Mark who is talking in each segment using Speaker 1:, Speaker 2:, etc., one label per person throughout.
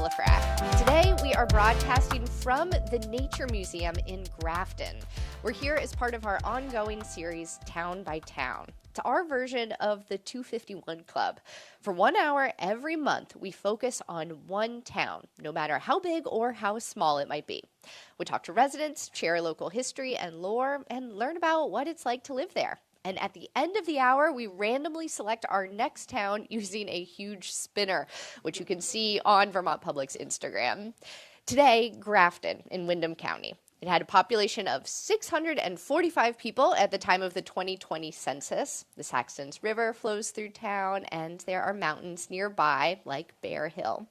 Speaker 1: LaFrac. Today, we are broadcasting from the Nature Museum in Grafton. We're here as part of our ongoing series, Town by Town. It's our version of the 251 Club. For 1 hour every month, we focus on one town, no matter how big or how small it might be. We talk to residents, share local history and lore, and learn about what it's like to live there. And at the end of the hour, we randomly select our next town using a huge spinner, which you can see on Vermont Public's Instagram. Today, Grafton in Windham County. It had a population of 645 people at the time of the 2020 census. The Saxons River flows through town, and there are mountains nearby, like Bear Hill.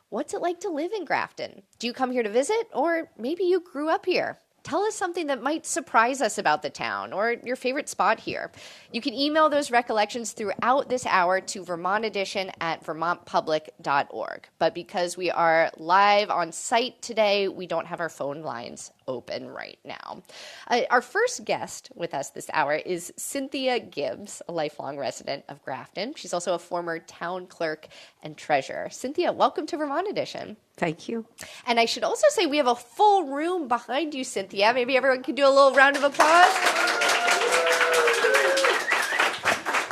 Speaker 1: What's it like to live in Grafton? Do you come here to visit, or maybe you grew up here? Tell us something that might surprise us about the town or your favorite spot here. You can email those recollections throughout this hour to Vermont Edition at vermontpublic.org. But because we are live on site today, we don't have our phone lines open right now. Our first guest with us this hour is Cynthia Gibbs, a lifelong resident of Grafton. She's also a former town clerk and treasurer. Cynthia, welcome to Vermont Edition.
Speaker 2: Thank you.
Speaker 1: And I should also say we have a full room behind you, Cynthia. Maybe everyone can do a little round of applause.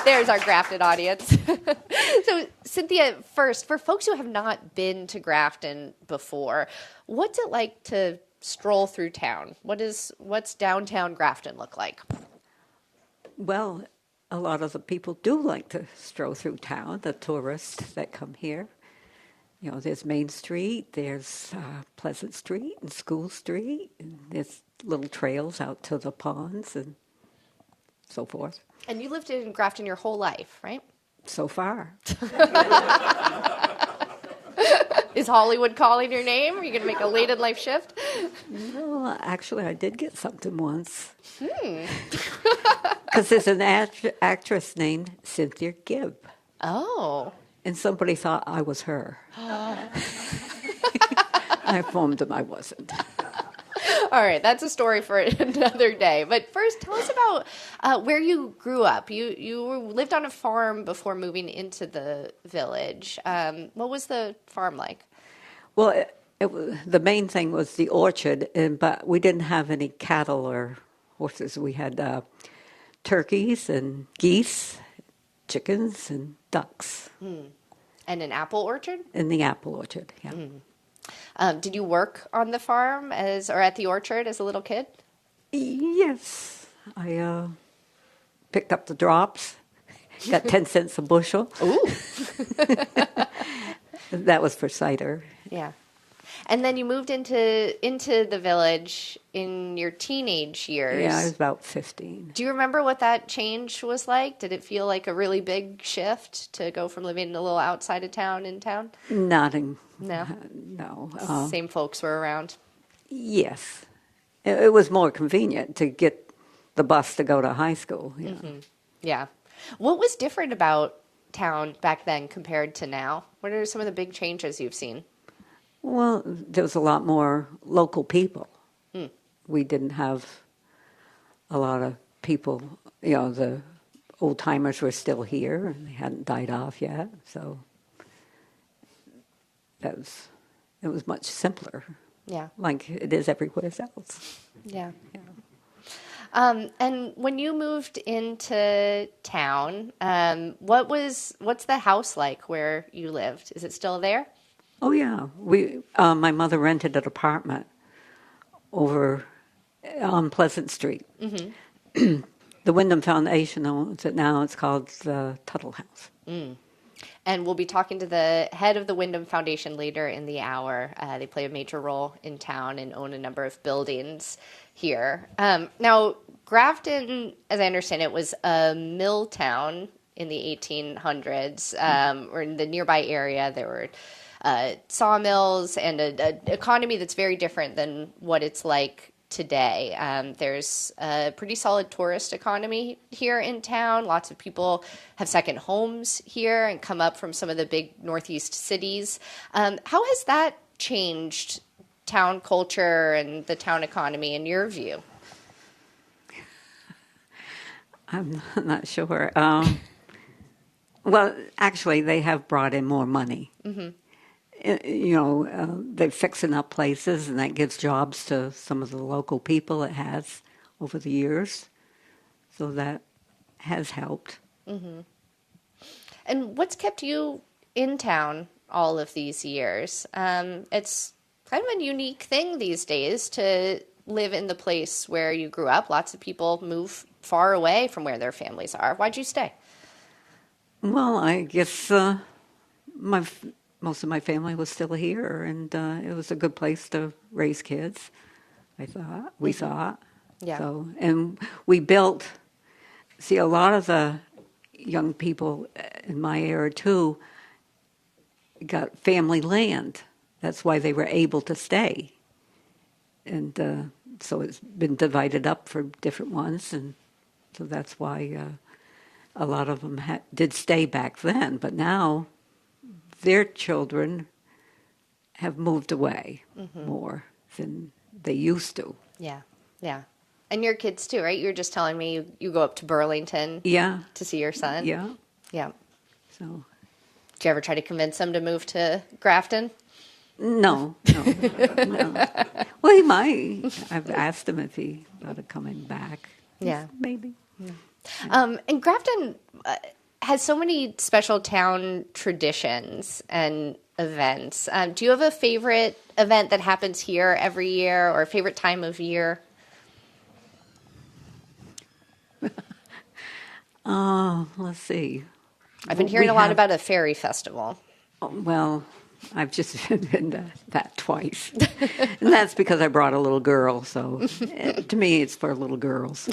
Speaker 1: There's our Grafton audience. So, Cynthia, first, for folks who have not been to Grafton before, what's it like to stroll through town? What's downtown Grafton look like?
Speaker 2: Well, a lot of the people do like to stroll through town, the tourists that come here. You know, there's Main Street, there's Pleasant Street and School Street, and there's little trails out to the ponds and so forth.
Speaker 1: And you lived in Grafton your whole life, right?
Speaker 2: So far.
Speaker 1: Is Hollywood calling your name? Are you going to make a late in life shift?
Speaker 2: No, actually, I did get something once. Because there's an actress named Cynthia Gibbs.
Speaker 1: Oh.
Speaker 2: And somebody thought I was her. I informed them I wasn't.
Speaker 1: All right, that's a story for another day. But first, tell us about where you grew up. You lived on a farm before moving into the village. What was the farm like?
Speaker 2: Well, the main thing was the orchard, but we didn't have any cattle or horses. We had turkeys and geese, chickens and ducks.
Speaker 1: And an apple orchard?
Speaker 2: In the apple orchard, yeah.
Speaker 1: Did you work on the farm or at the orchard as a little kid?
Speaker 2: Yes. I picked up the drops, got 10 cents a bushel.
Speaker 1: Ooh.
Speaker 2: That was for cider.
Speaker 1: Yeah. And then you moved into the village in your teenage years.
Speaker 2: Yeah, I was about 15.
Speaker 1: Do you remember what that change was like? Did it feel like a really big shift to go from living a little outside of town in town?
Speaker 2: No.
Speaker 1: Same folks were around?
Speaker 2: Yes. It was more convenient to get the bus to go to high school. Yeah.
Speaker 1: Mm-hmm. Yeah. What was different about town back then compared to now? What are some of the big changes you've seen?
Speaker 2: Well, there was a lot more local people. We didn't have a lot of people, you know, the old timers were still here and they hadn't died off yet, so it was much simpler.
Speaker 1: Yeah.
Speaker 2: Like it is everywhere else.
Speaker 1: Yeah. And when you moved into town, what's the house like where you lived? Is it still there?
Speaker 2: Oh yeah, my mother rented an apartment over on Pleasant Street. Mm-hmm. The Windham Foundation owns it now. It's called the Tuttle House.
Speaker 1: And we'll be talking to the head of the Windham Foundation later in the hour. They play a major role in town and own a number of buildings here. Now, Grafton, as I understand it, was a mill town in the 1800s. Or in the nearby area, there were sawmills and an economy that's very different than what it's like today. There's a pretty solid tourist economy here in town. Lots of people have second homes here and come up from some of the big Northeast cities. How has that changed town culture and the town economy in your view?
Speaker 2: I'm not sure. Well, actually, they have brought in more money. Mm-hmm. they're fixing up places, and that gives jobs to some of the local people it has over the years. So that has helped.
Speaker 1: Mm-hmm. And what's kept you in town all of these years? It's kind of a unique thing these days to live in the place where you grew up. Lots of people move far away from where their families are. Why'd you stay?
Speaker 2: Well, I guess most of my family was still here, and it was a good place to raise kids, we thought.
Speaker 1: Yeah.
Speaker 2: So, and we built, see, a lot of the young people in my era, too, got family land. That's why they were able to stay. And so it's been divided up for different ones, and so that's why a lot of them did stay back then. But now their children have moved away more than they used to.
Speaker 1: Yeah, yeah. And your kids too, right? You were just telling me you go up to Burlington to see your son.
Speaker 2: Yeah.
Speaker 1: Yeah.
Speaker 2: So,
Speaker 1: did you ever try to convince him to move to Grafton?
Speaker 2: No. Well, he might. I've asked him if he thought of coming back.
Speaker 1: Yeah.
Speaker 2: Maybe.
Speaker 1: Yeah. And Grafton has so many special town traditions and events. Do you have a favorite event that happens here every year, or a favorite time of year?
Speaker 2: Let's see.
Speaker 1: I've been hearing a lot about a fairy festival.
Speaker 2: Well, I've just been to that twice. And that's because I brought a little girl, so to me it's for little girls.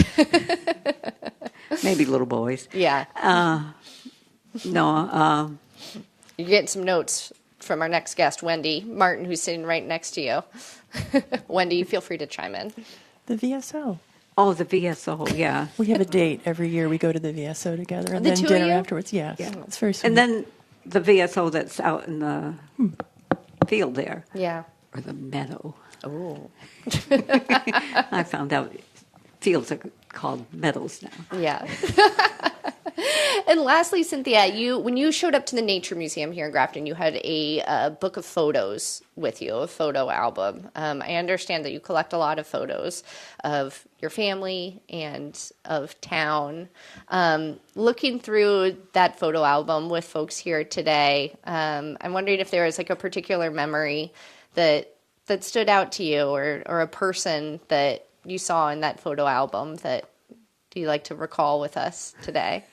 Speaker 2: Maybe little boys.
Speaker 1: Yeah.
Speaker 2: No.
Speaker 1: You're getting some notes from our next guest, Wendy Martin, who's sitting right next to you. Wendy, feel free to chime in.
Speaker 3: The VSO.
Speaker 2: Oh, the VSO, yeah.
Speaker 3: We have a date every year. We go to the VSO together, and
Speaker 1: The
Speaker 3: then
Speaker 1: two of
Speaker 3: dinner
Speaker 1: you?
Speaker 3: afterwards. Yes,
Speaker 2: Yeah.
Speaker 3: it's very sweet.
Speaker 2: And then the VSO that's out in the field there,
Speaker 1: Yeah.
Speaker 2: or the meadow.
Speaker 1: Oh.
Speaker 2: I found out fields are called meadows now.
Speaker 1: Yeah. And lastly, Cynthia, when you showed up to the Nature Museum here in Grafton, you had a book of photos with you, a photo album. I understand that you collect a lot of photos of your family and of town. Looking through that photo album with folks here today, I'm wondering if there was like a particular memory that stood out to you, or a person that you saw in that photo album that you like to recall with us today.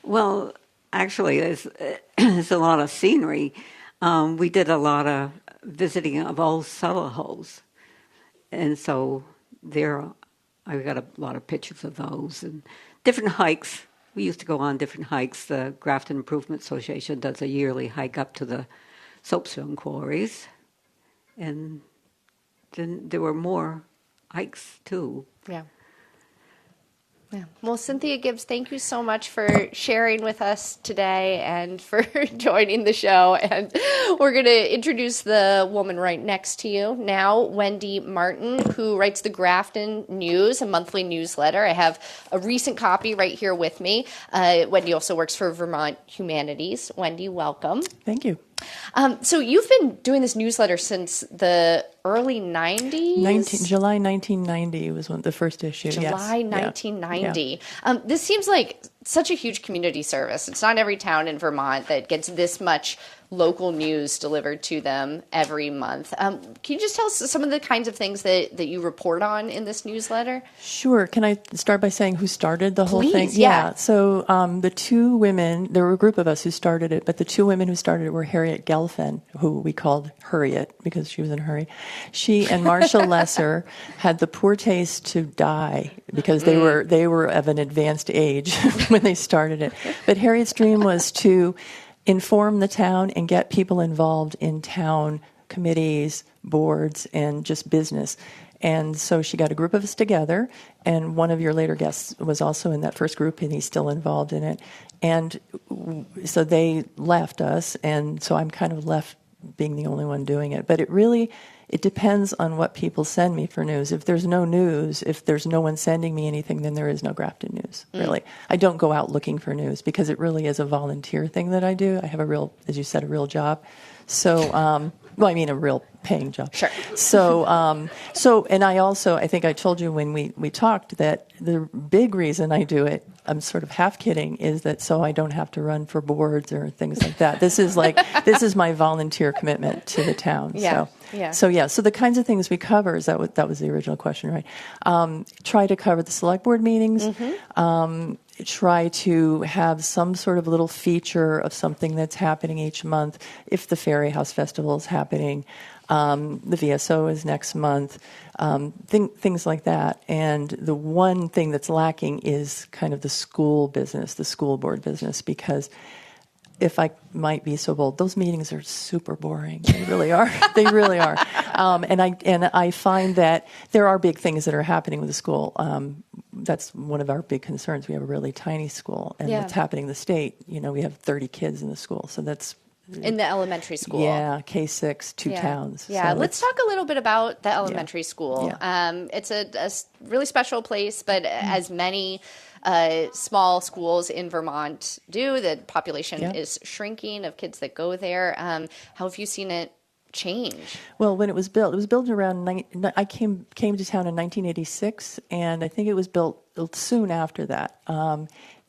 Speaker 2: Well, actually, there's a lot of scenery. We did a lot of visiting of old cellar holes. And so I got a lot of pictures of those and different hikes. We used to go on different hikes. The Grafton Improvement Association does a yearly hike up to the soapstone quarries. And then there were more hikes, too.
Speaker 1: Yeah. Yeah. Well, Cynthia Gibbs, thank you so much for sharing with us today and for joining the show. And we're going to introduce the woman right next to you now, Wendy Martin, who writes the Grafton News, a monthly newsletter. I have a recent copy right here with me. Wendy also works for Vermont Humanities. Wendy, welcome.
Speaker 3: Thank you.
Speaker 1: So you've been doing this newsletter since the early 90s?
Speaker 3: July 1990 was the first issue.
Speaker 1: July
Speaker 3: yes.
Speaker 1: 1990. Yeah. This seems like such a huge community service. It's not every town in Vermont that gets this much local news delivered to them every month. Can you just tell us some of the kinds of things that you report on in this newsletter?
Speaker 3: Sure. Can I start by saying who started the whole
Speaker 1: Please,
Speaker 3: thing?
Speaker 1: yeah.
Speaker 3: So the two women, there were a group of us who started it, but the two women who started it were Harriet Gelfen, who we called Harriet because she was in a hurry. She and Marcia Lesser had the poor taste to die because they were of an advanced age when they started it. But Harriet's dream was to inform the town and get people involved in town committees, boards, and just business. And so she got a group of us together, and one of your later guests was also in that first group, and he's still involved in it. And so they left us, and so I'm kind of left being the only one doing it. But it depends on what people send me for news. If there's no news, if there's no one sending me anything, then there is no Grafton News, really. I don't go out looking for news because it really is a volunteer thing that I do. I have as you said, a real job. So, well, I mean, a real paying job.
Speaker 1: Sure.
Speaker 3: So, and I think I told you when we talked that the big reason I do it, I'm sort of half kidding, is that so I don't have to run for boards or things like that. This is my volunteer commitment to the town.
Speaker 1: Yeah.
Speaker 3: So the kinds of things we cover, that was the original question, right? Try to cover the select board meetings. Try to have some sort of little feature of something that's happening each month. If the Fairy House Festival is happening, the VSO is next month, things like that. And the one thing that's lacking is kind of the school business, the school board business, because if I might be so bold, those meetings are super boring. They really are. They really are. And I find that there are big things that are happening with the school. That's one of our big concerns. We have a really tiny school, and what's happening in the state, we have 30 kids in the school, so that's
Speaker 1: in the elementary school.
Speaker 3: Yeah, K-6, two towns.
Speaker 1: Yeah,
Speaker 3: so
Speaker 1: let's talk a little bit about the elementary school.
Speaker 3: Yeah.
Speaker 1: It's a really special place, but as many small schools in Vermont do, the population is shrinking of kids that go there. How have you seen it change?
Speaker 3: Well, when it was built around, I came to town in 1986, and I think it was built soon after that.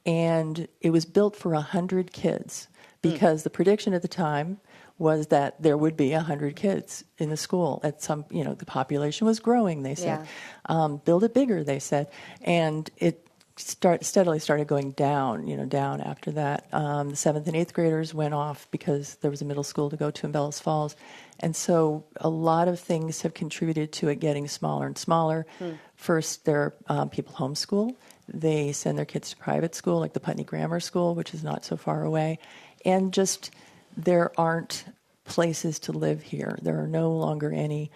Speaker 3: And it was built for 100 kids, because the prediction at the time was that there would be 100 kids in the school. At some, the population was growing, they said. Build it bigger, they said. And it steadily started going down, down after that. The 7th and 8th graders went off because there was a middle school to go to in Bellows Falls. And so a lot of things have contributed to it getting smaller and smaller. First, there are people homeschool. They send their kids to private school, like the Putney Grammar School, which is not so far away. And just there aren't places to live here. There are no longer any,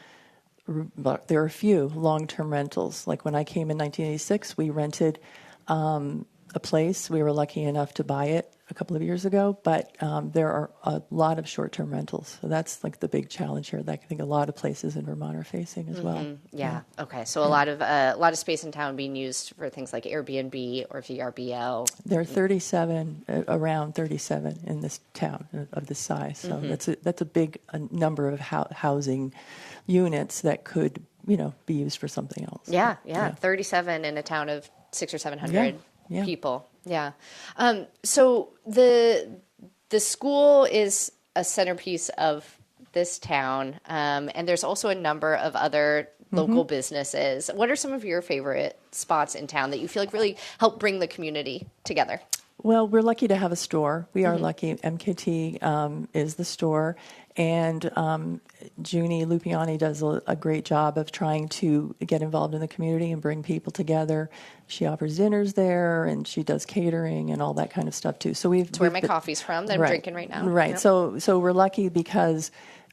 Speaker 3: but there are a few long-term rentals. Like when I came in 1986, we rented a place. We were lucky enough to buy it a couple of years ago, but there are a lot of short-term rentals. So that's like the big challenge here that I think a lot of places in Vermont are facing as well.
Speaker 1: Yeah. Okay. So a lot of space in town being used for things like Airbnb or VRBO.
Speaker 3: There are around 37 in this town of this size. So that's a big number of housing units that could be used for something else.
Speaker 1: Yeah. 37 in a town of 600 or 700 people. Yeah. So the school is a centerpiece of this town, and there's also a number of other local businesses. What are some of your favorite spots in town that you feel like really help bring the community together?
Speaker 3: Well, we're lucky to have a store. We are lucky. MKT is the store. And Junie Lupiani does a great job of trying to get involved in the community and bring people together. She offers dinners there, and she does catering and all that kind of stuff, too. So
Speaker 1: it's where my coffee's from that I'm drinking right now.
Speaker 3: Right.
Speaker 1: Yep.
Speaker 3: So we're lucky because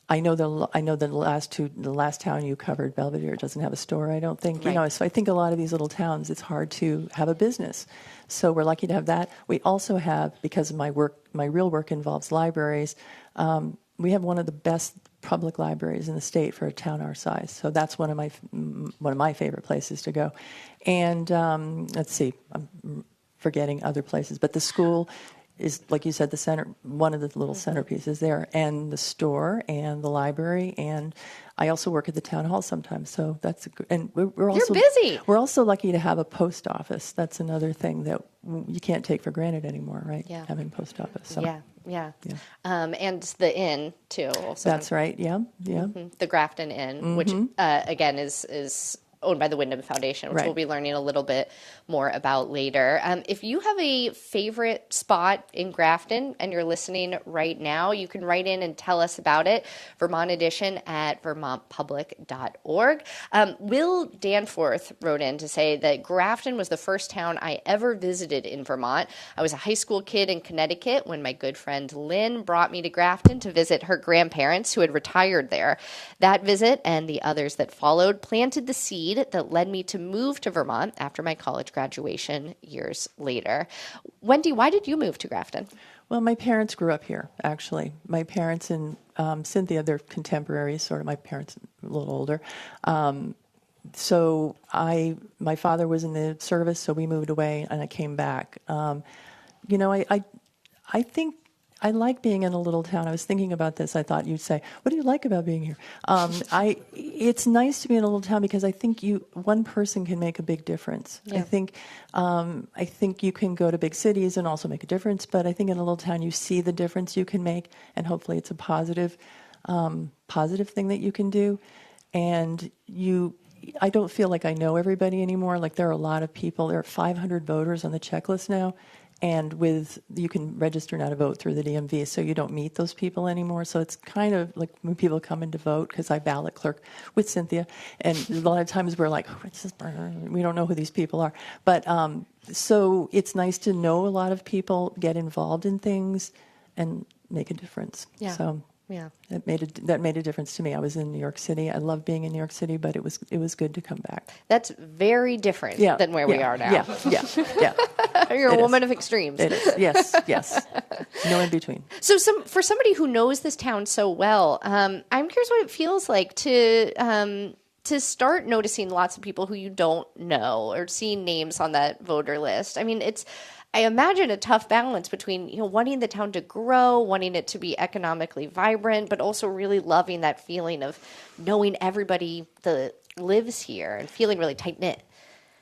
Speaker 3: I know the last town you covered, Belvedere, doesn't have a store, I don't think.
Speaker 1: Right.
Speaker 3: So I think a lot of these little towns, it's hard to have a business. So we're lucky to have that. We also have, because of my real work involves libraries, we have one of the best public libraries in the state for a town our size. So that's one of my favorite places to go. And let's see, I'm forgetting other places, but the school is, like you said, the center, one of the little centerpieces there, and the store and the library, and I also work at the town hall sometimes. So that's and we're also
Speaker 1: You're busy.
Speaker 3: We're also lucky to have a post office. That's another thing that you can't take for granted anymore, right?
Speaker 1: Yeah.
Speaker 3: Having a post office. So.
Speaker 1: Yeah. And the inn too. Also.
Speaker 3: That's right. Yeah.
Speaker 1: The Grafton Inn, which again is owned by the Windham Foundation, which we'll be learning a little bit more about later. If you have a favorite spot in Grafton and you're listening right now, you can write in and tell us about it. Vermont Edition at vermontpublic.org. Will Danforth wrote in to say that Grafton was the first town I ever visited in Vermont. I was a high school kid in Connecticut when my good friend Lynn brought me to Grafton to visit her grandparents who had retired there. That visit and the others that followed planted the seed that led me to move to Vermont after my college graduation years later. Wendy, why did you move to Grafton?
Speaker 3: Well, my parents grew up here, actually. My parents and Cynthia, they're contemporaries, sort of. My parents a little older. So my father was in the service, so we moved away, and I came back. I think like being in a little town. I was thinking about this. I thought you'd say, "What do you like about being here?" It's nice to be in a little town because I think one person can make a big difference.
Speaker 1: Yeah.
Speaker 3: I think you can go to big cities and also make a difference, but I think in a little town you see the difference you can make, and hopefully it's a positive thing that you can do. And I don't feel like I know everybody anymore. Like there are a lot of people. There are 500 voters on the checklist now. And you can register now to vote through the DMV, so you don't meet those people anymore. So it's kind of like when people come in to vote, because I ballot clerk with Cynthia, and a lot of times we're like, we don't know who these people are. But so it's nice to know a lot of people, get involved in things, and make a difference.
Speaker 1: Yeah.
Speaker 3: So
Speaker 1: yeah,
Speaker 3: that made a difference to me. I was in New York City. I love being in New York City, but it was good to come back.
Speaker 1: That's very different than where we are now.
Speaker 3: Yeah.
Speaker 1: You're a woman of extremes.
Speaker 3: It is. Yes. No in between.
Speaker 1: So for somebody who knows this town so well, I'm curious what it feels like to start noticing lots of people who you don't know or seeing names on that voter list. I mean, I imagine a tough balance between, wanting the town to grow, wanting it to be economically vibrant, but also really loving that feeling of knowing everybody that lives here and feeling really tight-knit.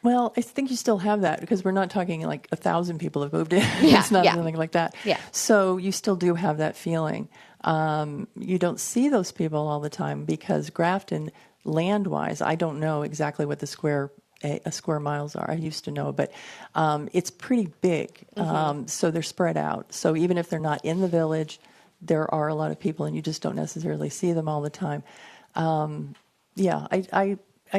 Speaker 3: Well, I think you still have that because we're not talking like 1,000 people have moved in.
Speaker 1: Yeah,
Speaker 3: it's not anything like that.
Speaker 1: Yeah.
Speaker 3: So you still do have that feeling. You don't see those people all the time because Grafton, land-wise, I don't know exactly what the square miles are. I used to know, but it's pretty big. So they're spread out. So even if they're not in the village, there are a lot of people, and you just don't necessarily see them all the time. I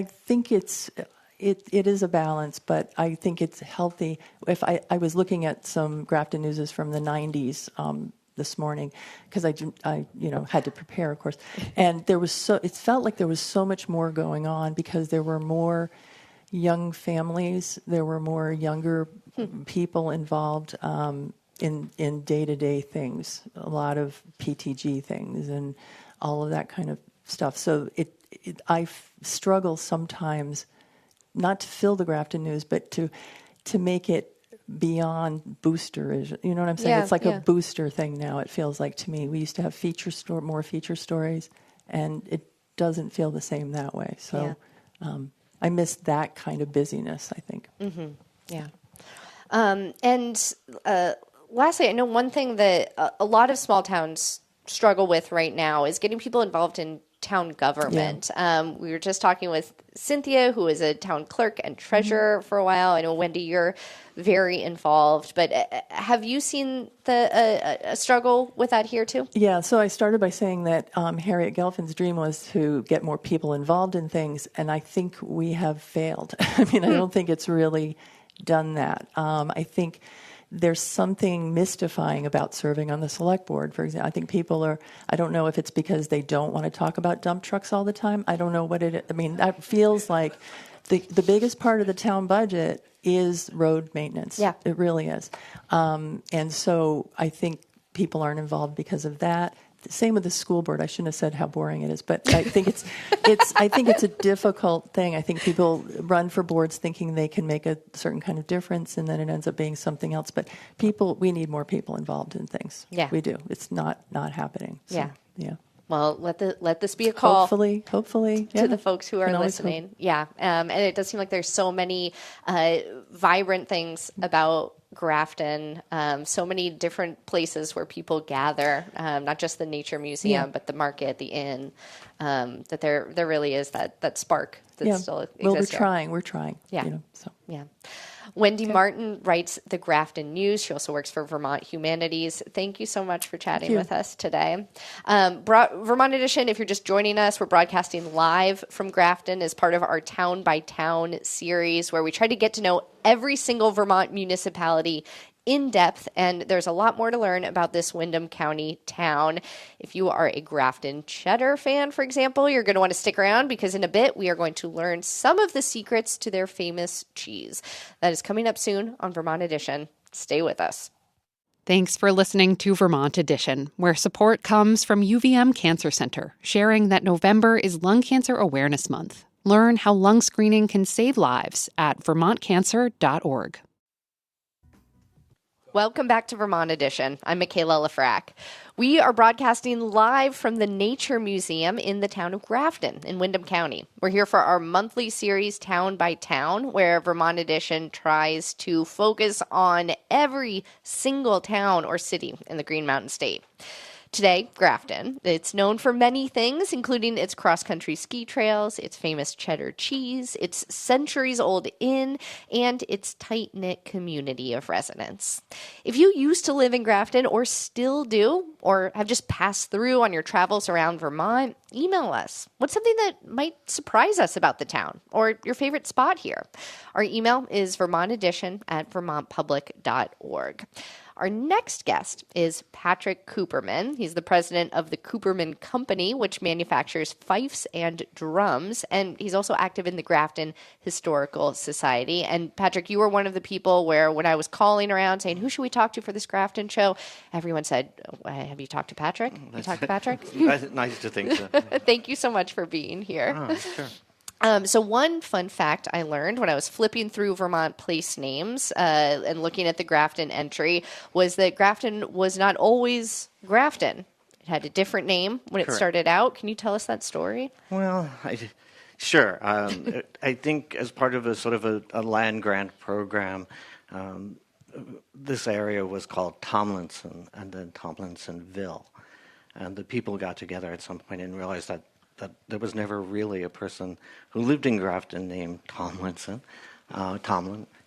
Speaker 3: think it is a balance, but I think it's healthy. If I was looking at some Grafton Newses from the 90s this morning because I had to prepare, of course, and it felt like there was so much more going on because there were more young families, there were more younger people involved in day-to-day things, a lot of PTG things and all of that kind of stuff. So I struggle sometimes not to fill the Grafton News, but to make it beyond booster. You know what I'm saying?
Speaker 1: Yeah,
Speaker 3: it's like a booster thing now, it feels like to me. We used to have more feature stories, and it doesn't feel the same that way. So I miss that kind of busyness, I think.
Speaker 1: Mm-hmm. Yeah. And lastly, I know one thing that a lot of small towns struggle with right now is getting people involved in town government. We were just talking with Cynthia, who is a town clerk and treasurer for a while. I know, Wendy, you're very involved, but have you seen a struggle with that here too?
Speaker 3: Yeah, so I started by saying that Harriet Gelfin's dream was to get more people involved in things, and I think we have failed. I mean, I don't think it's really done that. I think there's something mystifying about serving on the select board, for example. I think I don't know if it's because they don't want to talk about dump trucks all the time. I don't know what it is. I mean, that feels like the biggest part of the town budget is road maintenance.
Speaker 1: Yeah.
Speaker 3: It really is. And so I think people aren't involved because of that. Same with the school board. I shouldn't have said how boring it is, but I think it's a difficult thing. I think people run for boards thinking they can make a certain kind of difference, and then it ends up being something else. But we need more people involved in things.
Speaker 1: Yeah,
Speaker 3: we do. It's not happening. So, yeah.
Speaker 1: Well, let this be a call.
Speaker 3: Hopefully,
Speaker 1: to the folks who are listening. Yeah, and it does seem like there's so many vibrant things about Grafton, so many different places where people gather, not just the nature museum, but the market, the inn, that there really is that spark that still exists.
Speaker 3: Well, we're trying.
Speaker 1: Yeah.
Speaker 3: So.
Speaker 1: Yeah. Wendy Martin writes the Grafton News. She also works for Vermont Humanities. Thank you so much for chatting with us today. Vermont Edition, if you're just joining us, we're broadcasting live from Grafton as part of our Town by Town series, where we try to get to know every single Vermont municipality in depth, and there's a lot more to learn about this Windham County town. If you are a Grafton cheddar fan, for example, you're going to want to stick around because in a bit we are going to learn some of the secrets to their famous cheese. That is coming up soon on Vermont Edition. Stay with us.
Speaker 4: Thanks for listening to Vermont Edition, where support comes from UVM Cancer Center, sharing that November is Lung Cancer Awareness Month. Learn how lung screening can save lives at vermontcancer.org.
Speaker 1: Welcome back to Vermont Edition. I'm Michaela Lafrac. We are broadcasting live from the Nature Museum in the town of Grafton in Windham County. We're here for our monthly series, Town by Town, where Vermont Edition tries to focus on every single town or city in the Green Mountain State. Today, Grafton. It's known for many things, including its cross-country ski trails, its famous cheddar cheese, its centuries-old inn, and its tight-knit community of residents. If you used to live in Grafton or still do, or have just passed through on your travels around Vermont, email us. What's something that might surprise us about the town or your favorite spot here? Our email is vermontedition@vermontpublic.org. Our next guest is Patrick Cooperman. He's the president of the Cooperman Company, which manufactures fifes and drums, and he's also active in the Grafton Historical Society. And Patrick, you were one of the people where when I was calling around saying, who should we talk to for this Grafton show? Everyone said, have you talked to Patrick? You talked to Patrick?
Speaker 5: Nice to think so.
Speaker 1: Thank you so much for being here.
Speaker 5: Oh, sure.
Speaker 1: So one fun fact I learned when I was flipping through Vermont place names and looking at the Grafton entry was that Grafton was not always Grafton. It had a different name when it started out. Can you tell us that story?
Speaker 5: Well, sure. I think as part of a sort of a land grant program, this area was called Tomlinson and then Tomlinsonville. And the people got together at some point and realized that there was never really a person who lived in Grafton named Tomlin,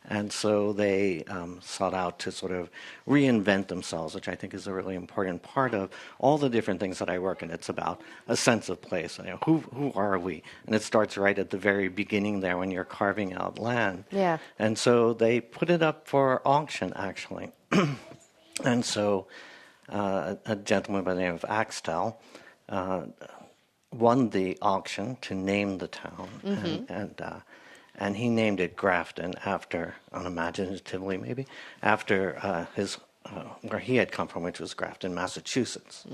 Speaker 5: and so they sought out to sort of reinvent themselves, which I think is a really important part of all the different things that I work in. It's about a sense of place. Who are we? And it starts right at the very beginning there when you're carving out land.
Speaker 1: Yeah.
Speaker 5: And so they put it up for auction, actually. And so a gentleman by the name of Axtell won the auction to name the town, and he named it Grafton after, unimaginatively maybe, after his where he had come from, which was Grafton, Massachusetts.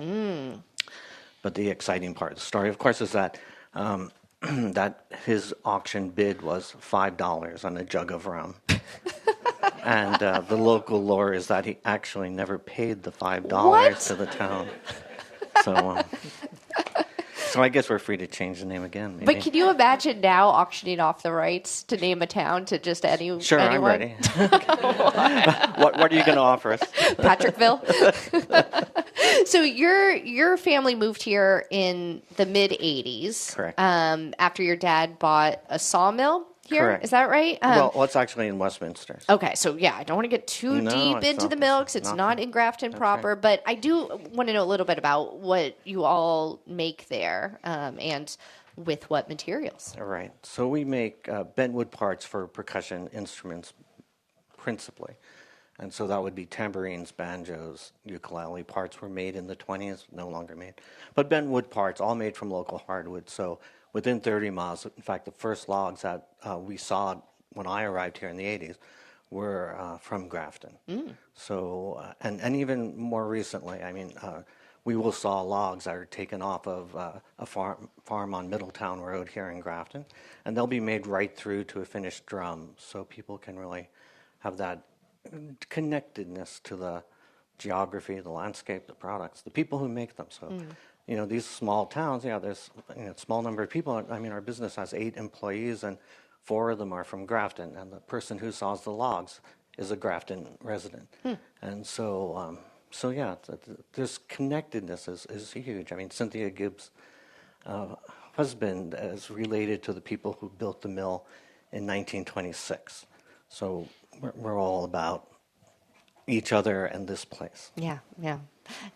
Speaker 5: But the exciting part of the story, of course, is that that his auction bid was $5 on a jug of rum. And the local lore is that he actually never paid the $5 to the town. So I guess we're free to change the name again. Maybe.
Speaker 1: But can you imagine now auctioning off the rights to name a town to just anyone?
Speaker 5: Sure, I'm ready. What are you going to offer us?
Speaker 1: Patrickville. So your family moved here in the mid '80s.
Speaker 5: Correct.
Speaker 1: After your dad bought a sawmill here.
Speaker 5: Correct.
Speaker 1: Is that right?
Speaker 5: Well, it's actually in Westminster.
Speaker 1: Okay, so yeah, I don't want to get too deep into the mill because it's not in Grafton proper, but I do want to know a little bit about what you all make there and with what materials.
Speaker 5: All right. So we make bentwood parts for percussion instruments principally. And so that would be tambourines, banjos, ukulele. Parts were made in the 20s, no longer made. But bentwood parts, all made from local hardwood. So within 30 miles, in fact, the first logs that we saw when I arrived here in the 80s were from Grafton. So, and even more recently, I mean, we will saw logs that are taken off of a farm on Middletown Road here in Grafton, and they'll be made right through to a finished drum, so people can really have that connectedness to the geography, the landscape, the products, the people who make them. So, you know, these small towns, there's a small number of people. I mean, our business has 8 employees, and 4 of them are from Grafton, and the person who saws the logs is a Grafton resident. And so, this connectedness is huge. I mean, Cynthia Gibbs' husband is related to the people who built the mill in 1926. So we're all about each other and this place.
Speaker 1: Yeah.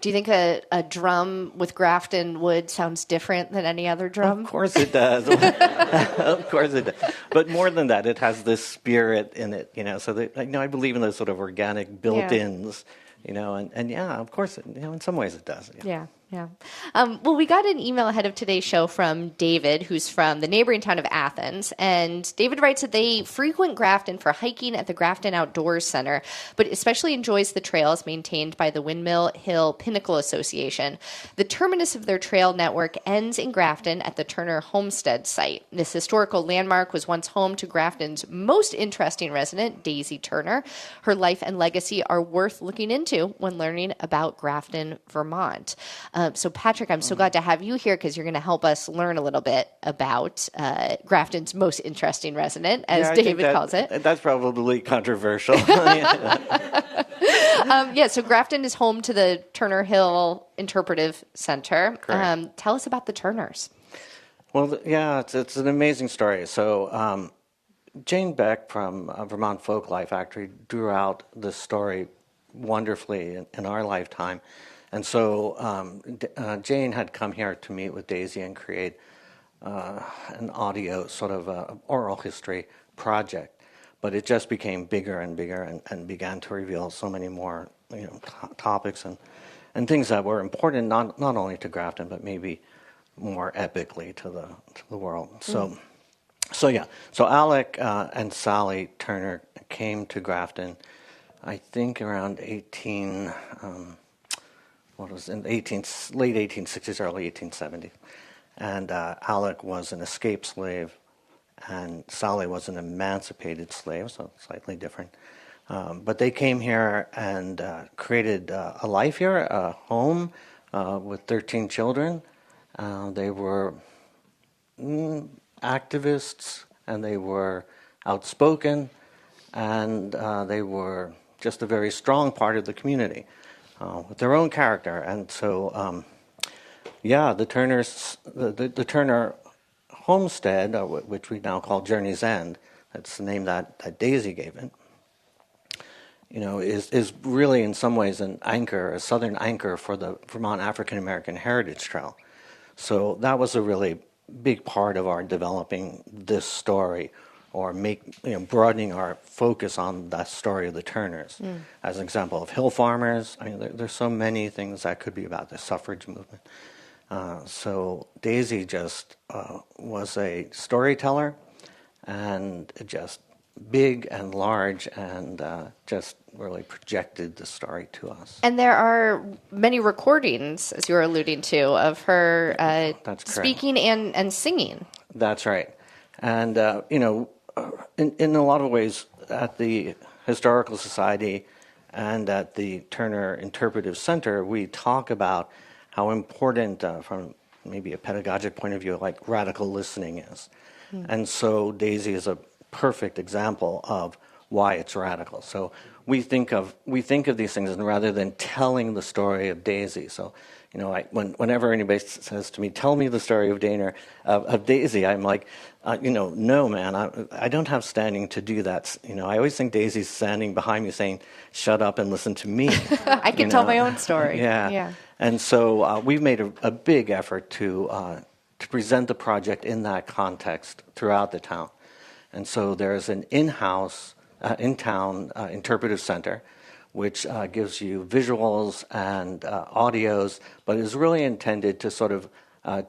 Speaker 1: Do you think a drum with Grafton wood sounds different than any other drum?
Speaker 5: Of course it does. Of course it does. But more than that, it has this spirit in it, so that, I believe in those sort of organic built-ins, and yeah, of course, in some ways it does.
Speaker 1: Yeah. Yeah. Well, we got an email ahead of today's show from David, who's from the neighboring town of Athens. And David writes that they frequent Grafton for hiking at the Grafton Outdoors Center, but especially enjoys the trails maintained by the Windmill Hill Pinnacle Association. The terminus of their trail network ends in Grafton at the Turner Homestead site. This historical landmark was once home to Grafton's most interesting resident, Daisy Turner. Her life and legacy are worth looking into when learning about Grafton, Vermont. So, Patrick, I'm so glad to have you here because you're going to help us learn a little bit about Grafton's most interesting resident, as David calls it.
Speaker 5: That's probably controversial.
Speaker 1: So Grafton is home to the Turner Hill Interpretive Center. Tell us about the Turners.
Speaker 5: Well, yeah, it's an amazing story. So Jane Beck from Vermont Folklife actually drew out this story wonderfully in our lifetime. And so Jane had come here to meet with Daisy and create an audio sort of oral history project. But it just became bigger and bigger and began to reveal so many more topics and things that were important not only to Grafton, but maybe more epically to the world. So Alec and Sally Turner came to Grafton, I think around late 1860s, early 1870s. And Alec was an escaped slave, and Sally was an emancipated slave, so slightly different. But they came here and created a life here, a home with 13 children. They were activists, and they were outspoken, and they were just a very strong part of the community. With their own character, and so the Turners, the Turner Homestead, which we now call Journey's End, that's the name that Daisy gave it. Is really in some ways an anchor, a southern anchor for the Vermont African American Heritage Trail. So that was a really big part of our developing this story, or broadening our focus on that story of the Turners. As an example of hill farmers, there's so many things that could be about the suffrage movement. So Daisy just was a storyteller, and just big and large, and just really projected the story to us.
Speaker 1: And there are many recordings, as you were alluding to, of her speaking and singing.
Speaker 5: That's right. And, in a lot of ways, at the Historical Society and at the Turner Interpretive Center, we talk about how important, from maybe a pedagogic point of view, like radical listening is. And so Daisy is a perfect example of why it's radical. So we think of these things, and rather than telling the story of Daisy. So, whenever anybody says to me, "Tell me the story of Daisy," I'm like, no, man, I don't have standing to do that. I always think Daisy's standing behind me saying, "Shut up and listen to me."
Speaker 1: I can tell my own story.
Speaker 5: Yeah. And so we've made a big effort to present the project in that context throughout the town. And so there's an in-town interpretive center, which gives you visuals and audios, but is really intended to sort of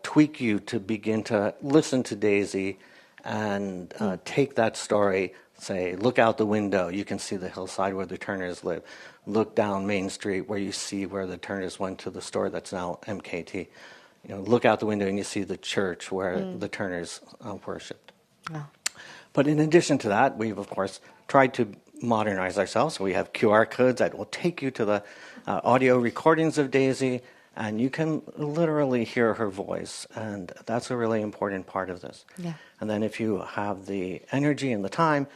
Speaker 5: tweak you to begin to listen to Daisy and take that story, say, look out the window, you can see the hillside where the Turners live. Look down Main Street where you see where the Turners went to the store that's now MKT. Look out the window and you see the church where the Turners worshipped. Oh. But in addition to that, we've, of course, tried to modernize ourselves. So we have QR codes that will take you to the audio recordings of Daisy, and you can literally hear her voice. And that's a really important part of this. Yeah. And then if you have the energy and the time,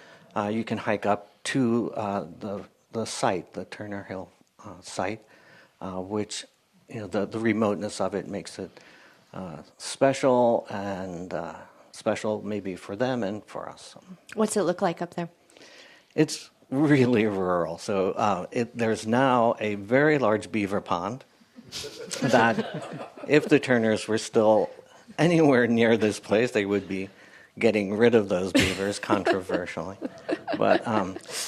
Speaker 5: you can hike up to the site, the Turner Hill site, which, the remoteness of it makes it special, and special maybe for them and for us.
Speaker 1: What's it look like up there?
Speaker 5: It's really rural. So there's now a very large beaver pond that if the Turners were still anywhere near this place, they would be getting rid of those beavers controversially. But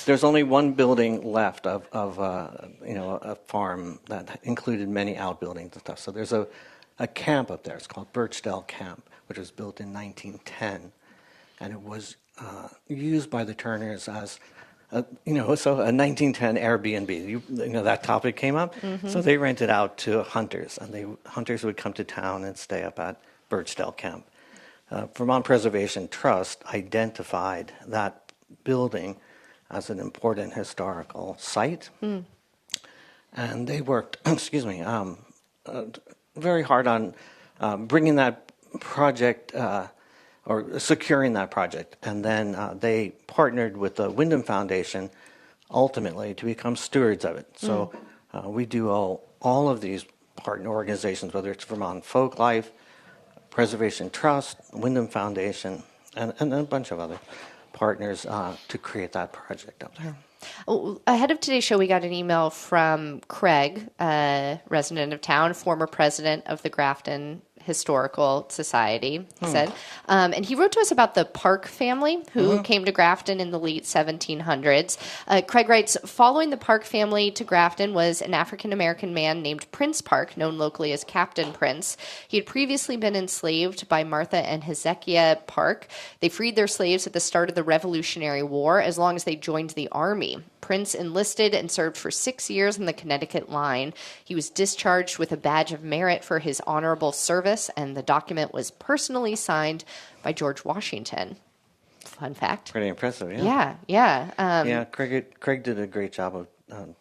Speaker 5: there's only one building left of a farm that included many outbuildings and stuff. So there's a camp up there. It's called Birchdale Camp, which was built in 1910, and it was used by the Turners as so a 1910 Airbnb. That topic came up, so they rented out to hunters, and hunters would come to town and stay up at Birchdale Camp. Vermont Preservation Trust identified that building as an important historical site, and they worked, very hard on bringing that project or securing that project, and then they partnered with the Windham Foundation ultimately to become stewards of it. So we do all of these partner organizations, whether it's Vermont Folklife, Preservation Trust, Windham Foundation, and a bunch of other partners to create that project up there.
Speaker 1: Ahead of today's show, we got an email from Craig, resident of town, former president of the Grafton Historical Society, he said. And he wrote to us about the Park family who came to Grafton in the late 1700s. Craig writes, following the Park family to Grafton was an African-American man named Prince Park, known locally as Captain Prince. He had previously been enslaved by Martha and Hezekiah Park. They freed their slaves at the start of the Revolutionary War as long as they joined the army. Prince enlisted and served for 6 years in the Connecticut line. He was discharged with a badge of merit for his honorable service, and the document was personally signed by George Washington. Fun fact.
Speaker 5: Pretty impressive, yeah.
Speaker 1: Yeah.
Speaker 5: Craig did a great job of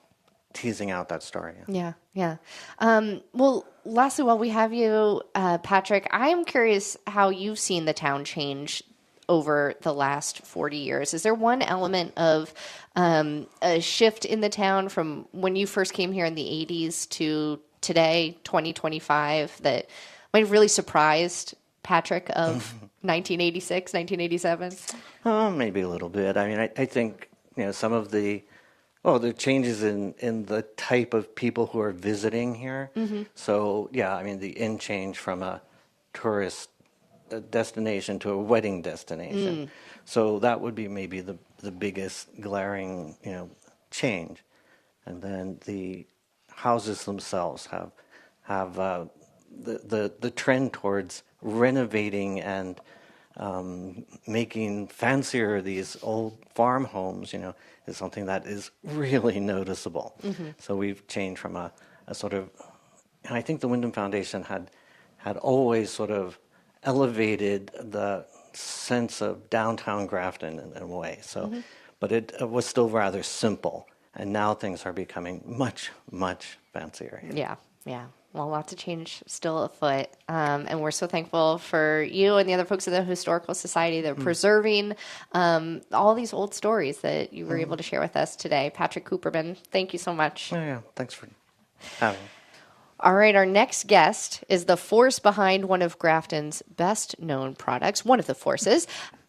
Speaker 5: teasing out that story.
Speaker 1: Yeah. Well, lastly, while we have you, Patrick, I am curious how you've seen the town change over the last 40 years. Is there one element of a shift in the town from when you first came here in the 80s to today, 2025, that might have really surprised Patrick of 1986, 1987?
Speaker 5: Maybe a little bit. I mean, I think some of the changes in the type of people who are visiting here. So yeah, I mean the inn changed from a tourist destination to a wedding destination. So that would be maybe the biggest glaring change. And then the houses themselves have the trend towards renovating and making fancier these old farm homes, is something that is really noticeable. So we've changed from a sort of, and I think the Windham Foundation had always sort of elevated the sense of downtown Grafton in a way. So, but it was still rather simple, and now things are becoming much, much fancier.
Speaker 1: Yeah. Well, lots of change still afoot, and we're so thankful for you and the other folks at the Historical Society that are preserving all these old stories that you were able to share with us today. Patrick Cooperman, thank you so much.
Speaker 5: Yeah, thanks for having me.
Speaker 1: All right, our next guest is the force behind one of Grafton's best-known products, one of the forces.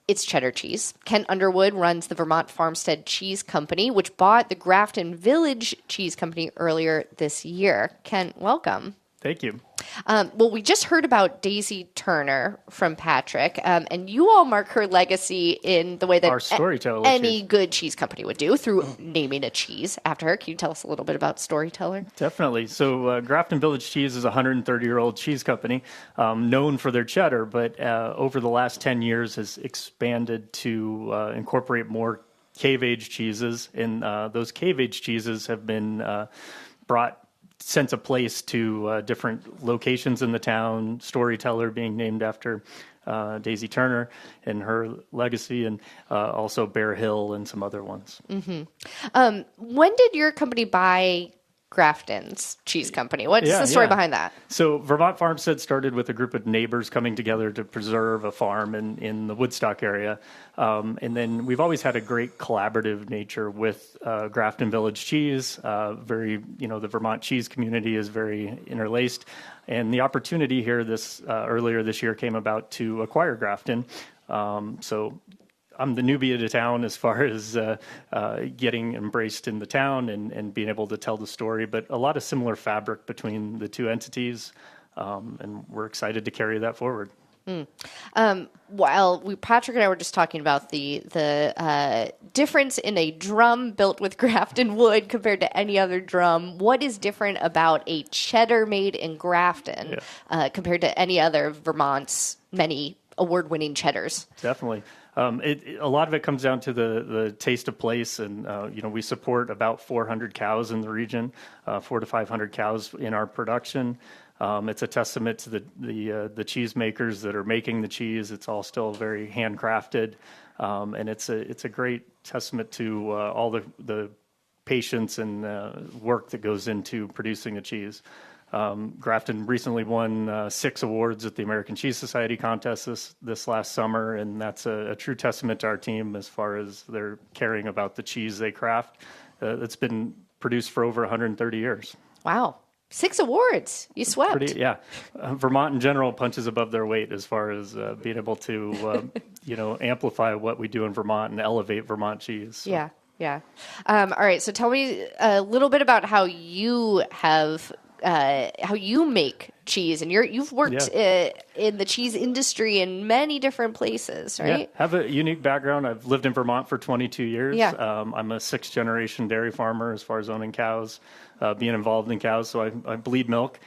Speaker 1: It's cheddar cheese. Kent Underwood runs the Vermont Farmstead Cheese Company, which bought the Grafton Village Cheese Company earlier this year. Kent, welcome.
Speaker 6: Thank you.
Speaker 1: Well, we just heard about Daisy Turner from Patrick, and you all mark her legacy in the way that
Speaker 6: Our storyteller
Speaker 1: any good cheese company would do, through naming a cheese after her. Can you tell us a little bit about Storyteller?
Speaker 6: Definitely. So Grafton Village Cheese is a 130-year-old cheese company known for their cheddar, but over the last 10 years has expanded to incorporate more cave-aged cheeses, and those cave-aged cheeses have been brought sense a place to different locations in the town, Storyteller being named after Daisy Turner and her legacy, and also Bear Hill and some other ones.
Speaker 1: When did your company buy Grafton's Cheese Company? What's the story behind that?
Speaker 6: So Vermont Farmstead started with a group of neighbors coming together to preserve a farm in the Woodstock area. And then we've always had a great collaborative nature with Grafton Village Cheese. The Vermont cheese community is very interlaced. And the opportunity here earlier this year came about to acquire Grafton. So I'm the newbie to town as far as getting embraced in the town and being able to tell the story, but a lot of similar fabric between the two entities, and we're excited to carry that forward.
Speaker 1: Patrick and I were just talking about the difference in a drum built with Grafton wood compared to any other drum. What is different about a cheddar made in Grafton compared to any other of Vermont's many award-winning cheddars?
Speaker 6: Definitely. A lot of it comes down to the taste of place, and we support about 400 cows in the region, 400 to 500 cows in our production. It's a testament to the cheese makers that are making the cheese. It's all still very handcrafted, and it's a great testament to all the patience and work that goes into producing the cheese. Grafton recently won 6 awards at the American Cheese Society contest this last summer, and that's a true testament to our team as far as they're caring about the cheese they craft. It's been produced for over 130 years.
Speaker 1: Wow. 6 awards. You swept.
Speaker 6: Vermont in general punches above their weight as far as being able to, amplify what we do in Vermont and elevate Vermont cheese. So.
Speaker 1: Yeah. All right. So tell me a little bit about how you make cheese, and you've worked in the cheese industry in many different places, right?
Speaker 6: Yeah, have a unique background. I've lived in Vermont for 22 years.
Speaker 1: Yeah.
Speaker 6: I'm a 6th generation dairy farmer as far as owning cows, being involved in cows, so I bleed milk.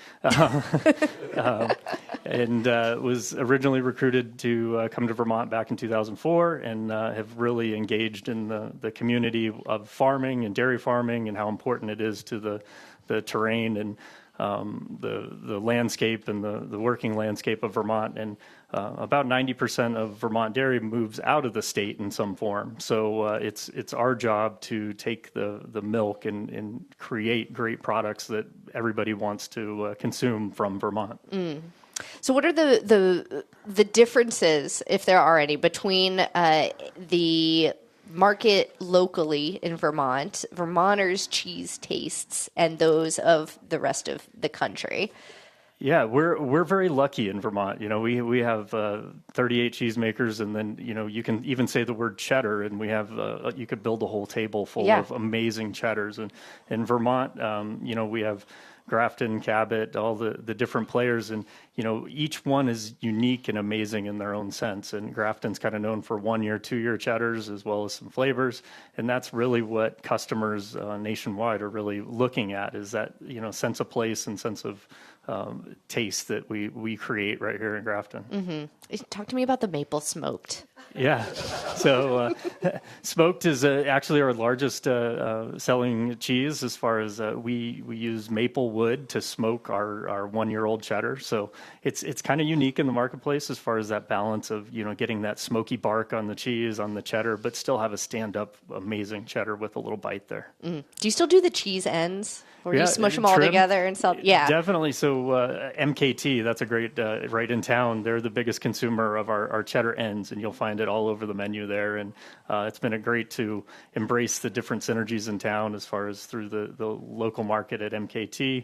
Speaker 6: And was originally recruited to come to Vermont back in 2004, and have really engaged in the community of farming and dairy farming and how important it is to the terrain and the landscape and the working landscape of Vermont. And about 90% of Vermont dairy moves out of the state in some form. So it's our job to take the milk and create great products that everybody wants to consume from Vermont.
Speaker 1: So what are the differences, if there are any, between the market locally in Vermont, Vermonters' cheese tastes, and those of the rest of the country?
Speaker 6: Yeah, we're very lucky in Vermont. We have 38 cheesemakers, and then you can even say the word cheddar, and we have you could build a whole table full of amazing cheddars. And in Vermont, we have Grafton, Cabot, all the different players, and each one is unique and amazing in their own sense. And Grafton's kind of known for 1-year, 2-year cheddars as well as some flavors, and that's really what customers nationwide are really looking at, is that sense of place and sense of taste that we create right here in Grafton.
Speaker 1: Mm-hmm. Talk to me about the maple smoked.
Speaker 6: Yeah, so smoked is actually our largest selling cheese as far as we use maple wood to smoke our 1-year-old cheddar. So it's kind of unique in the marketplace as far as that balance of getting that smoky bark on the cheese, on the cheddar, but still have a stand-up amazing cheddar with a little bite there. Do
Speaker 1: you still do the cheese ends? Or you smush them all together and sell? Yeah,
Speaker 6: definitely. So MKT, that's a great right in town. They're the biggest consumer of our cheddar ends, and you'll find it all over the menu there. And it's been great to embrace the different synergies in town as far as through the local market at MKT.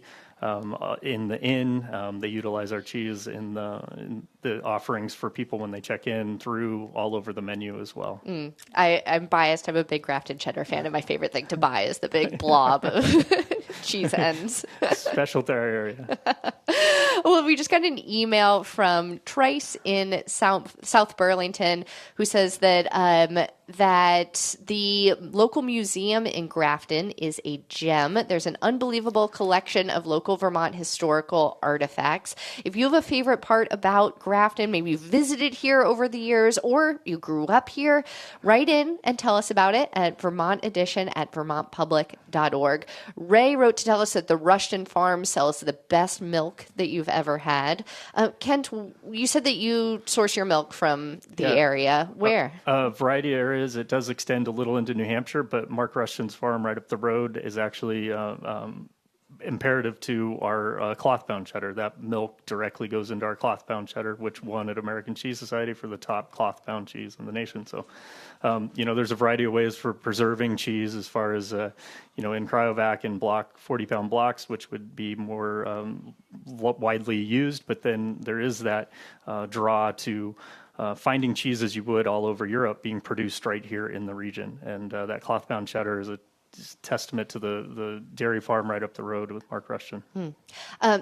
Speaker 6: In the inn, they utilize our cheese in the offerings for people when they check in, through all over the menu as well.
Speaker 1: I'm biased. I'm a big Grafton cheddar fan, and my favorite thing to buy is the big blob of cheese ends.
Speaker 6: Special to our area.
Speaker 1: Well, we just got an email from Trice in South Burlington, who says that that the local museum in Grafton is a gem. There's an unbelievable collection of local Vermont historical artifacts. If you have a favorite part about Grafton, maybe you visited here over the years, or you grew up here, write in and tell us about it at Vermont Edition at vermontpublic.org. Ray wrote to tell us that the Rushton Farm sells the best milk that you've ever had. Kent, you said that you source your milk from the area. Where?
Speaker 6: A variety of areas. It does extend a little into New Hampshire, but Mark Rushton's farm right up the road is actually imperative to our cloth-bound cheddar. That milk directly goes into our cloth-bound cheddar, which won at American Cheese Society for the top cloth-bound cheese in the nation. So, there's a variety of ways for preserving cheese as far as, in cryovac and 40-pound blocks, which would be more widely used. But then there is that draw to finding cheese as you would all over Europe being produced right here in the region. And that cloth-bound cheddar is a just testament to the dairy farm right up the road with Mark Rushton.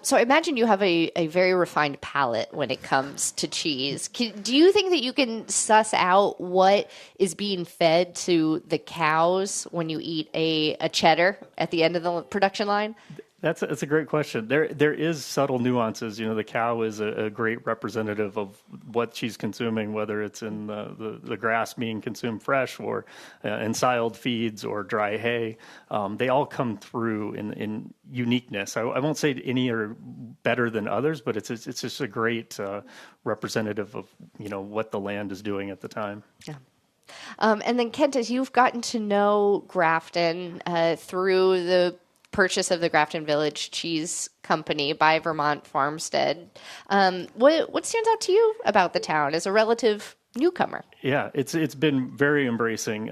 Speaker 1: So I imagine you have a very refined palate when it comes to cheese. Do you think that you can suss out what is being fed to the cows when you eat a cheddar at the end of the production line?
Speaker 6: That's a great question. There is subtle nuances. The cow is a great representative of what she's consuming, whether it's in the grass being consumed fresh or in siled feeds or dry hay. They all come through in uniqueness. I won't say any are better than others, but it's just a great representative of what the land is doing at the time.
Speaker 1: Yeah. And then Kent, as you've gotten to know Grafton through the purchase of the Grafton Village Cheese Company by Vermont Farmstead, what stands out to you about the town as a relative newcomer?
Speaker 6: Yeah, it's been very embracing.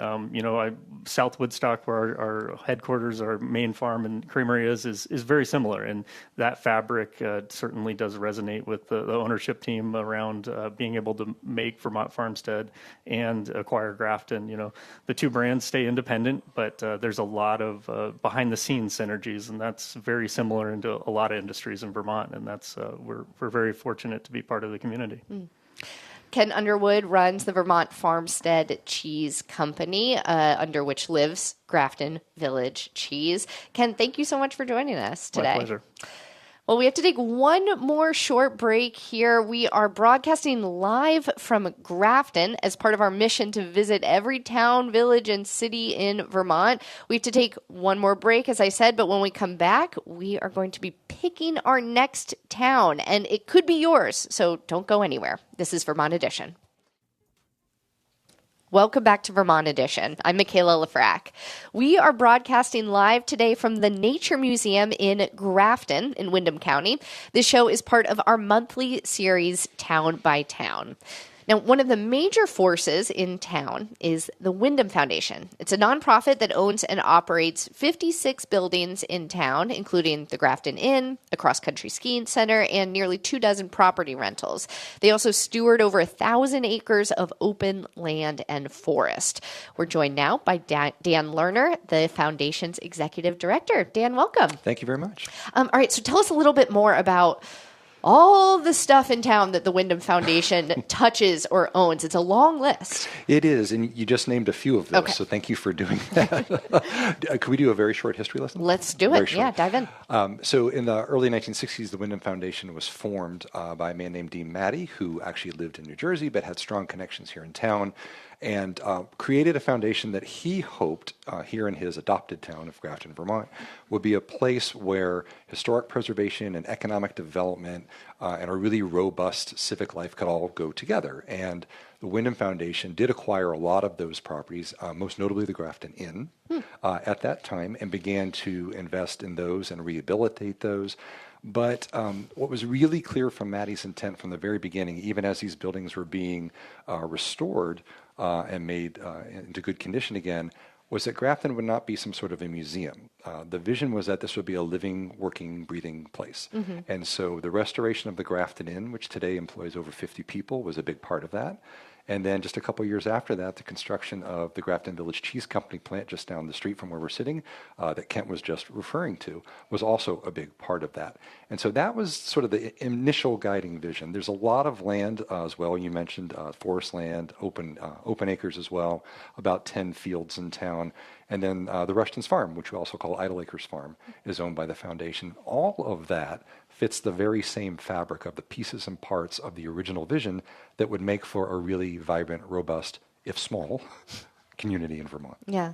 Speaker 6: South Woodstock, where our headquarters, our main farm and creamery is very similar, and that fabric certainly does resonate with the ownership team around being able to make Vermont Farmstead and acquire Grafton. The two brands stay independent, but there's a lot of behind the scenes synergies, and that's very similar into a lot of industries in Vermont, and that's we're very fortunate to be part of the community.
Speaker 1: Kent Underwood runs the Vermont Farmstead Cheese Company, under which lives Grafton Village Cheese. Kent, thank you so much for joining us today.
Speaker 6: My pleasure.
Speaker 1: Well, we have to take one more short break here. We are broadcasting live from Grafton as part of our mission to visit every town, village, and city in Vermont. We have to take one more break, as I said, but when we come back, we are going to be picking our next town, and it could be yours, so don't go anywhere. This is Vermont Edition. Welcome back to Vermont Edition. I'm Michaela Lafrac. We are broadcasting live today from the Nature Museum in Grafton in Windham County. This show is part of our monthly series, Town by Town. Now, one of the major forces in town is the Windham Foundation. It's a nonprofit that owns and operates 56 buildings in town, including the Grafton Inn, a cross-country skiing center, and nearly 24 property rentals. They also steward over 1,000 acres of open land and forest. We're joined now by Dan Lerner, the foundation's executive director. Dan, welcome.
Speaker 7: Thank you very much.
Speaker 1: All right, so tell us a little bit more about all the stuff in town that the Windham Foundation touches or owns. It's a long list.
Speaker 7: It is, and you just named a few of those,
Speaker 1: Okay.
Speaker 7: so thank you for doing that. Could we do a very short history lesson?
Speaker 1: Let's do
Speaker 7: Very
Speaker 1: it.
Speaker 7: short.
Speaker 1: Yeah, dive in.
Speaker 7: So in the early 1960s, the Windham Foundation was formed by a man named Dean Matty, who actually lived in New Jersey but had strong connections here in town, and created a foundation that he hoped here in his adopted town of Grafton, Vermont, would be a place where historic preservation and economic development and a really robust civic life could all go together. And the Windham Foundation did acquire a lot of those properties, most notably the Grafton Inn, at that time, and began to invest in those and rehabilitate those. But what was really clear from Matty's intent from the very beginning, even as these buildings were being restored and made into good condition again, was that Grafton would not be some sort of a museum. The vision was that this would be a living, working, breathing place. Mm-hmm. And so the restoration of the Grafton Inn, which today employs over 50 people, was a big part of that. And then just a couple years after that, the construction of the Grafton Village Cheese Company plant just down the street from where we're sitting, that Kent was just referring to, was also a big part of that. And so that was sort of the initial guiding vision. There's a lot of land as well. You mentioned forest land, open acres as well, about 10 fields in town. And then the Rushton's Farm, which we also call Idle Acres Farm, is owned by the foundation. All of that fits the very same fabric of the pieces and parts of the original vision that would make for a really vibrant, robust, if small, community in Vermont.
Speaker 1: Yeah.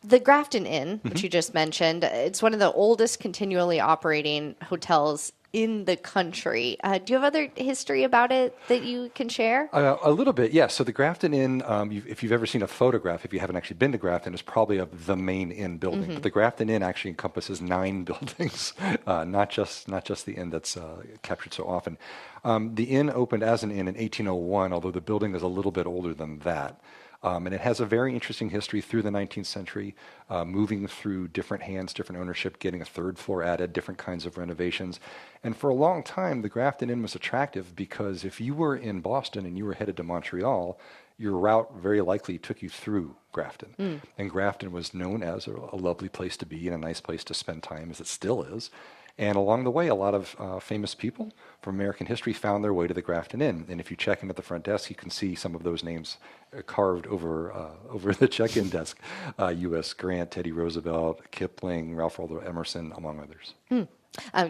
Speaker 1: The Grafton Inn, which you just mentioned, it's one of the oldest continually operating hotels in the country. Do you have other history about it that you can share?
Speaker 7: A little bit, yes. So the Grafton Inn, if you've ever seen a photograph, if you haven't actually been to Grafton, is probably of the main inn building. Mm-hmm. But the Grafton Inn actually encompasses 9 buildings, not just the inn that's captured so often. The inn opened as an inn in 1801, although the building is a little bit older than that. And it has a very interesting history through the 19th century, moving through different hands, different ownership, getting a third floor added, different kinds of renovations. And for a long time, the Grafton Inn was attractive because if you were in Boston and you were headed to Montreal, your route very likely took you through Grafton. And Grafton was known as a lovely place to be and a nice place to spend time, as it still is. And along the way, a lot of famous people from American history found their way to the Grafton Inn. And if you check in at the front desk, you can see some of those names carved over the check-in desk. U.S. Grant, Teddy Roosevelt, Kipling, Ralph Waldo Emerson, among others.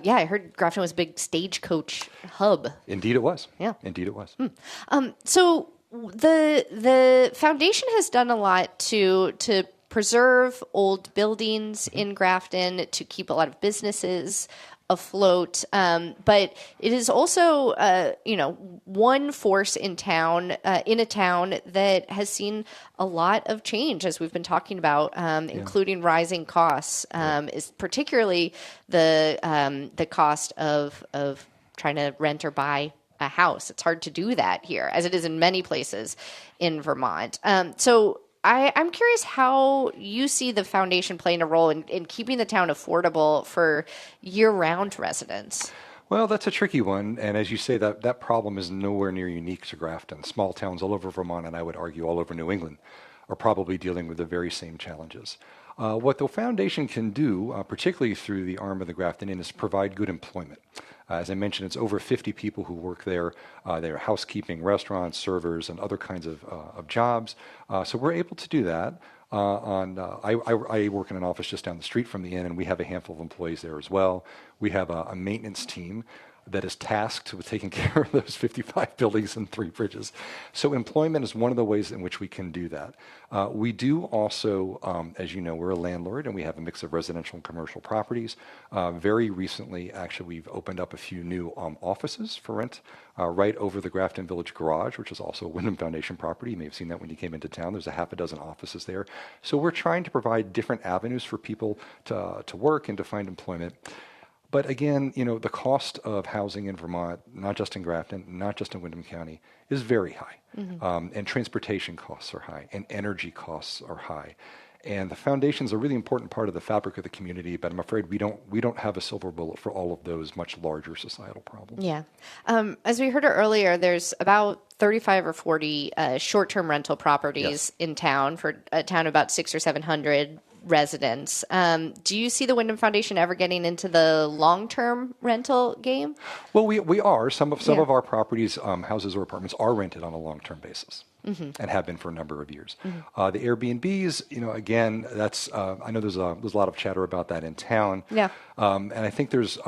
Speaker 1: Yeah, I heard Grafton was a big stagecoach hub.
Speaker 7: Indeed it was.
Speaker 1: Yeah.
Speaker 7: Indeed it was.
Speaker 1: So the foundation has done a lot to preserve old buildings in Grafton, to keep a lot of businesses afloat. But it is also, one force in town, in a town that has seen a lot of change, as we've been talking about, including rising costs, is particularly the cost of trying to rent or buy a house. It's hard to do that here, as it is in many places in Vermont. So I'm curious how you see the foundation playing a role in keeping the town affordable for year-round residents.
Speaker 7: Well, that's a tricky one. And as you say, that problem is nowhere near unique to Grafton. Small towns all over Vermont, and I would argue all over New England, are probably dealing with the very same challenges. What the foundation can do, particularly through the arm of the Grafton Inn, is provide good employment. As I mentioned, it's over 50 people who work there. They are housekeeping, restaurants, servers, and other kinds of jobs. So we're able to do that. I work in an office just down the street from the inn, and we have a handful of employees there as well. We have a maintenance team that is tasked with taking care of those 55 buildings and 3 bridges. So employment is one of the ways in which we can do that. We do also, as you know, we're a landlord, and we have a mix of residential and commercial properties. Very recently, actually, we've opened up a few new offices for rent right over the Grafton Village Garage, which is also a Windham Foundation property. You may have seen that when you came into town. There's a half a dozen offices there. So we're trying to provide different avenues for people to work and to find employment. But again, the cost of housing in Vermont, not just in Grafton, not just in Windham County, is very high. And transportation costs are high, and energy costs are high. And the foundation is a really important part of the fabric of the community, but I'm afraid we don't have a silver bullet for all of those much larger societal problems.
Speaker 1: Yeah. As we heard earlier, there's about 35 or 40 short-term rental properties in town, for a town of about 600 or 700 residents. Do you see the Windham Foundation ever getting into the long-term rental game?
Speaker 7: Well, we are. Some of our properties, houses or apartments, are rented on a long-term basis. And have been for a number of years. The Airbnbs, again, that's I know there's a lot of chatter about that in town. Yeah. And I think there's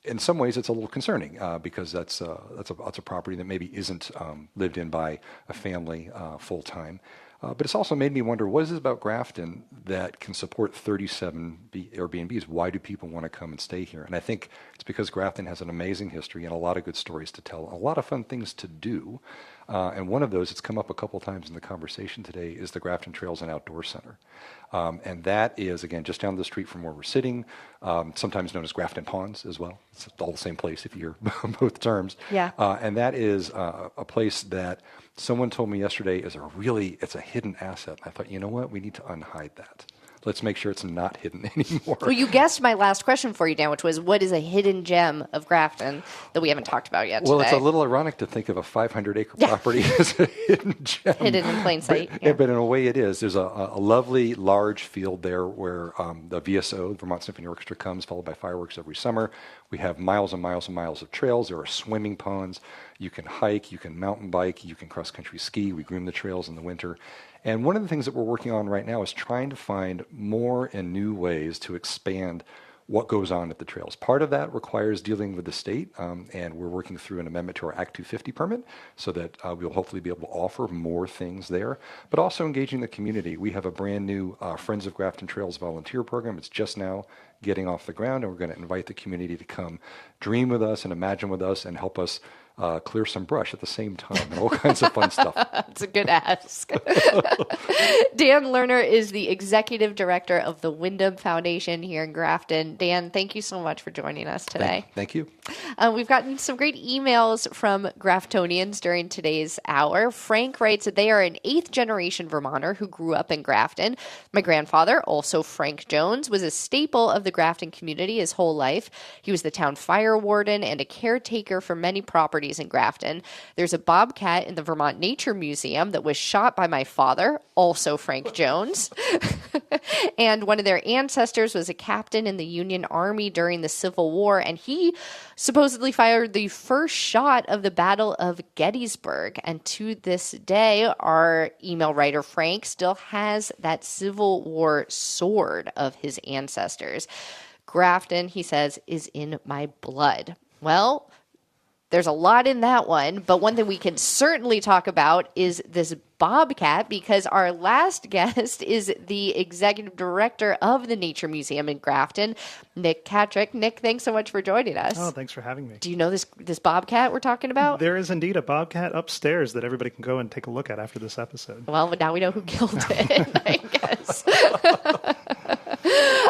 Speaker 7: in some ways it's a little concerning because that's a property that maybe isn't lived in by a family full time. But it's also made me wonder, what is it about Grafton that can support 37 Airbnbs? Why do people want to come and stay here? And I think it's because Grafton has an amazing history and a lot of good stories to tell, a lot of fun things to do. And one of those, it's come up a couple times in the conversation today, is the Grafton Trails and Outdoor Center. And that is, again, just down the street from where we're sitting, sometimes known as Grafton Ponds as well. It's all the same place if you hear both terms. Yeah. And that is a place that someone told me yesterday is it's a hidden asset. I thought, you know what? We need to unhide that. Let's make sure it's not hidden anymore.
Speaker 1: Well, you guessed my last question for you, Dan, which was, what is a hidden gem of Grafton that we haven't talked about yet today?
Speaker 7: Well, it's a little ironic to think of a 500-acre property as a hidden gem.
Speaker 1: Hidden in plain sight.
Speaker 7: But in a way it is. There's a lovely, large field there where the VSO, the Vermont Symphony Orchestra, comes, followed by fireworks every summer. We have miles and miles and miles of trails. There are swimming ponds. You can hike. You can mountain bike. You can cross-country ski. We groom the trails in the winter. And one of the things that we're working on right now is trying to find more and new ways to expand what goes on at the trails. Part of that requires dealing with the state, and we're working through an amendment to our Act 250 permit so that we'll hopefully be able to offer more things there, but also engaging the community. We have a brand new Friends of Grafton Trails volunteer program. It's just now getting off the ground, and we're going to invite the community to come dream with us and imagine with us and help us clear some brush at the same time, and all kinds of fun stuff.
Speaker 1: That's a good ask. Dan Lerner is the executive director of the Windham Foundation here in Grafton. Dan, thank you so much for joining us today.
Speaker 7: Thank you.
Speaker 1: We've gotten some great emails from Graftonians during today's hour. Frank writes that they are an 8th-generation Vermonter who grew up in Grafton. My grandfather, also Frank Jones, was a staple of the Grafton community his whole life. He was the town fire warden and a caretaker for many properties in Grafton. There's a bobcat in the Vermont Nature Museum that was shot by my father, also Frank Jones. And one of their ancestors was a captain in the Union Army during the Civil War, and he supposedly fired the first shot of the Battle of Gettysburg. And to this day, our email writer Frank still has that Civil War sword of his ancestors. Grafton, he says, is in my blood. Well, there's a lot in that one, but one thing we can certainly talk about is this bobcat, because our last guest is the executive director of the Nature Museum in Grafton, Nikolas Katrick. Nick, thanks so much for joining us.
Speaker 8: Oh, thanks for having me.
Speaker 1: Do you know this bobcat we're talking about?
Speaker 8: There is indeed a bobcat upstairs that everybody can go and take a look at after this episode.
Speaker 1: Well, now we know who killed it, I guess.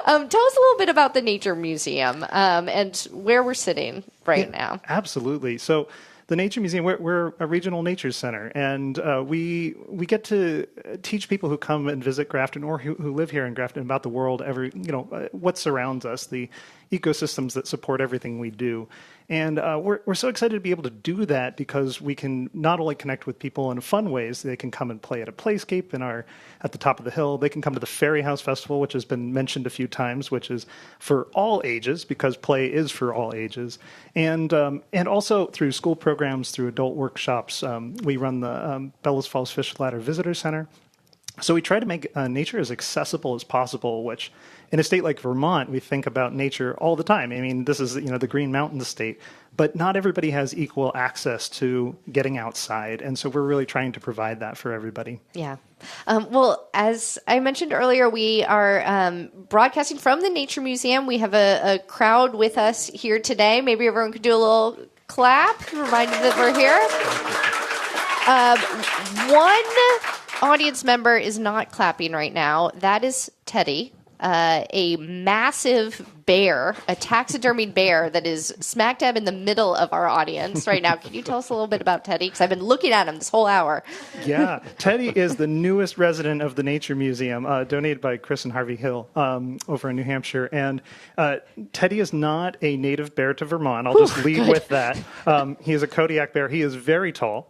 Speaker 1: Tell us a little bit about the Nature Museum and where we're sitting right now.
Speaker 8: Absolutely. So the Nature Museum, we're a regional nature center, and we get to teach people who come and visit Grafton or who live here in Grafton about the world, what surrounds us, the ecosystems that support everything we do. And we're so excited to be able to do that because we can not only connect with people in fun ways. They can come and play at a playscape at the top of the hill. They can come to the Fairy House Festival, which has been mentioned a few times, which is for all ages because play is for all ages. And also through school programs, through adult workshops. We run the Bellows Falls Fish Ladder Visitor Center. So we try to make nature as accessible as possible, which in a state like Vermont, we think about nature all the time. I mean, this is, the Green Mountains state, but not everybody has equal access to getting outside. And so we're really trying to provide that for everybody.
Speaker 1: Yeah. Well, as I mentioned earlier, we are broadcasting from the Nature Museum. We have a crowd with us here today. Maybe everyone could do a little clap, remind them that we're here. One audience member is not clapping right now. That is Teddy, a massive bear, a taxidermied bear that is smack dab in the middle of our audience right now. Can you tell us a little bit about Teddy? Because I've been looking at him this whole hour.
Speaker 8: Yeah, Teddy is the newest resident of the Nature Museum, donated by Chris and Harvey Hill over in New Hampshire. And Teddy is not a native bear to Vermont. I'll just lead with that. He is a Kodiak bear. He is very tall.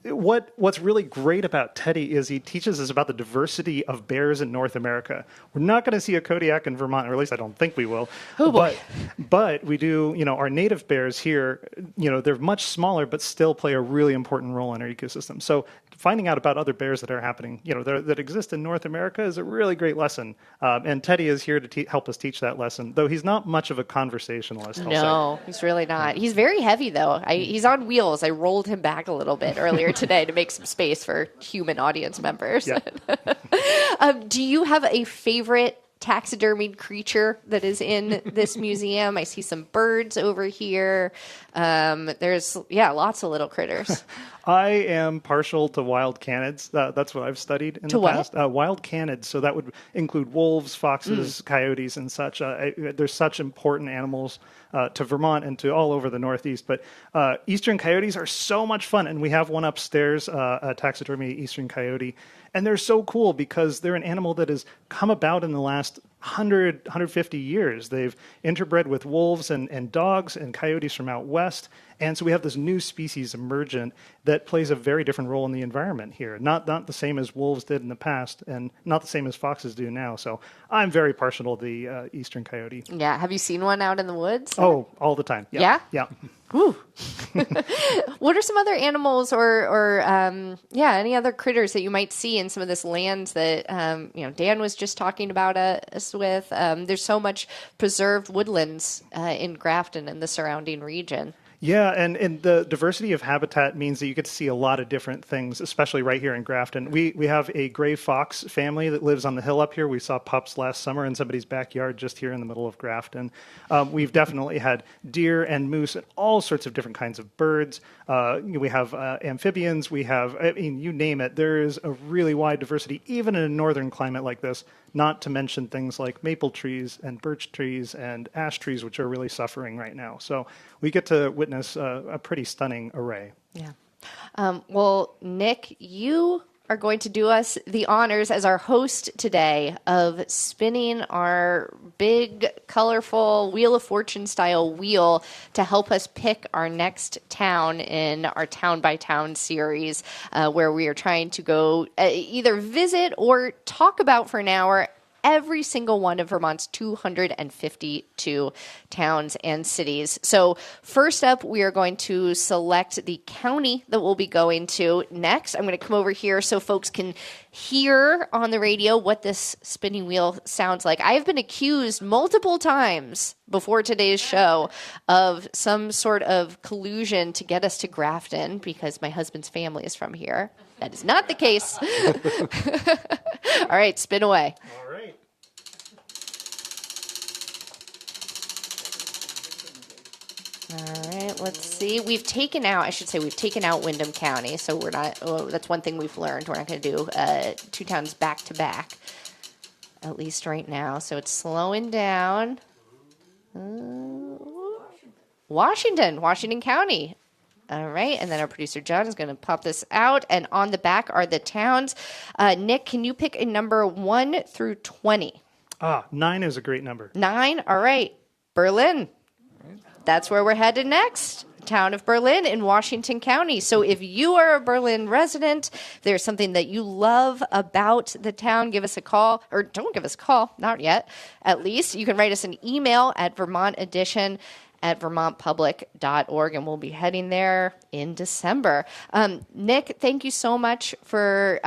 Speaker 8: What's really great about Teddy is he teaches us about the diversity of bears in North America. We're not going to see a Kodiak in Vermont, or at least I don't think we will.
Speaker 1: Oh boy.
Speaker 8: But we do, our native bears here, they're much smaller, but still play a really important role in our ecosystem. So finding out about other bears that are happening, that exist in North America is a really great lesson. And Teddy is here to help us teach that lesson, though he's not much of a conversationalist.
Speaker 1: No, he's really not. He's very heavy, though. He's on wheels. I rolled him back a little bit earlier today to make some space for human audience members.
Speaker 8: Yeah.
Speaker 1: Do you have a favorite taxidermied creature that is in this museum? I see some birds over here. There's lots of little critters.
Speaker 8: I am partial to wild canids. That's what I've studied in the past. Wild canids. So that would include wolves, foxes, coyotes, and such. They're such important animals to Vermont and to all over the Northeast. But eastern coyotes are so much fun. And we have one upstairs, a taxidermy eastern coyote. And they're so cool because they're an animal that has come about in the last 150 years. They've interbred with wolves and dogs and coyotes from out west. And so we have this new species emergent that plays a very different role in the environment here. Not the same as wolves did in the past and not the same as foxes do now. So I'm very partial to the eastern coyote.
Speaker 1: Yeah. Have you seen one out in the woods?
Speaker 8: Oh, all the time.
Speaker 1: Yeah?
Speaker 8: Yeah.
Speaker 1: Ooh. What are some other animals or any other critters that you might see in some of this land that, Dan was just talking about us with? There's so much preserved woodlands in Grafton and the surrounding region.
Speaker 8: Yeah, and the diversity of habitat means that you get to see a lot of different things, especially right here in Grafton. We have a gray fox family that lives on the hill up here. We saw pups last summer in somebody's backyard just here in the middle of Grafton. We've definitely had deer and moose and all sorts of different kinds of birds. We have amphibians. We have, I mean, you name it. There is a really wide diversity, even in a northern climate like this, not to mention things like maple trees and birch trees and ash trees, which are really suffering right now. So we get to witness a pretty stunning array.
Speaker 1: Yeah. Well, Nick, you are going to do us the honors as our host today of spinning our big, colorful Wheel of Fortune style wheel to help us pick our next town in our Town by Town series, where we are trying to go either visit or talk about for an hour every single one of Vermont's 252 towns and cities. So first up, we are going to select the county that we'll be going to next. I'm going to come over here so folks can hear on the radio what this spinning wheel sounds like. I have been accused multiple times before today's show of some sort of collusion to get us to Grafton because my husband's family is from here. That is not the case. All right, spin away.
Speaker 8: All right.
Speaker 1: All right, let's see. We've taken out Windham County, so we're not, that's one thing we've learned. We're not going to do two towns back to back, at least right now. So it's slowing down. Washington County. All right, and then our producer John is going to pop this out, and on the back are the towns. Nick, can you pick a number 1 through 20?
Speaker 8: 9 is a great number.
Speaker 1: 9, all right. Berlin. That's where we're headed next. Town of Berlin in Washington County. So if you are a Berlin resident, there's something that you love about the town, give us a call, or don't give us a call, not yet. At least you can write us an email at Vermont Edition at vermontpublic.org, and we'll be heading there in December. Nick, thank you so much for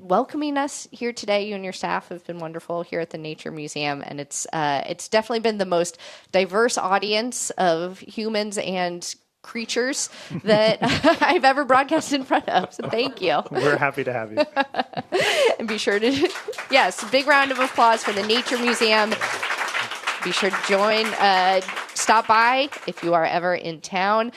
Speaker 1: welcoming us here today. You and your staff have been wonderful here at the Nature Museum, and it's definitely been the most diverse audience of humans and creatures that I've ever broadcast in front of. So thank you.
Speaker 8: We're happy to have you.
Speaker 1: And be sure to, yes, big round of applause for the Nature Museum. Be sure to join, stop by if you are ever in town.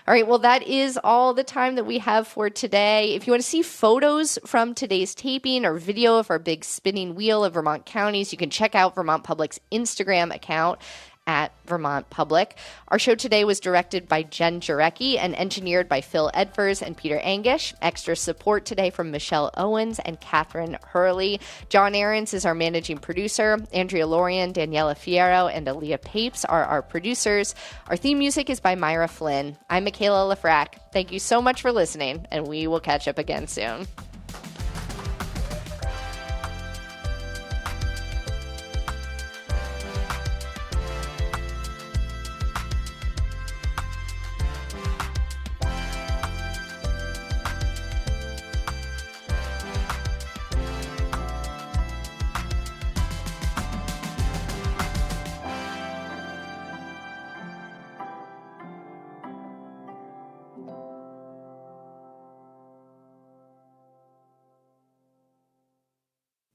Speaker 1: All right, well, that is all the time that we have for today. If you want to see photos from today's taping or video of our big spinning wheel of Vermont counties, you can check out Vermont Public's Instagram account at Vermont Public. Our show today was directed by Jen Jarecki and engineered by Phil Edfors and Peter Angish. Extra support today from Michelle Owens and Catherine Hurley. John Ahrens is our managing producer. Andrea Lorian, Daniela Fierro, and Aaliyah Papes are our producers. Our theme music is by Myra Flynn. I'm Michaela Lafrac. Thank you so much for listening, and we will catch up again soon.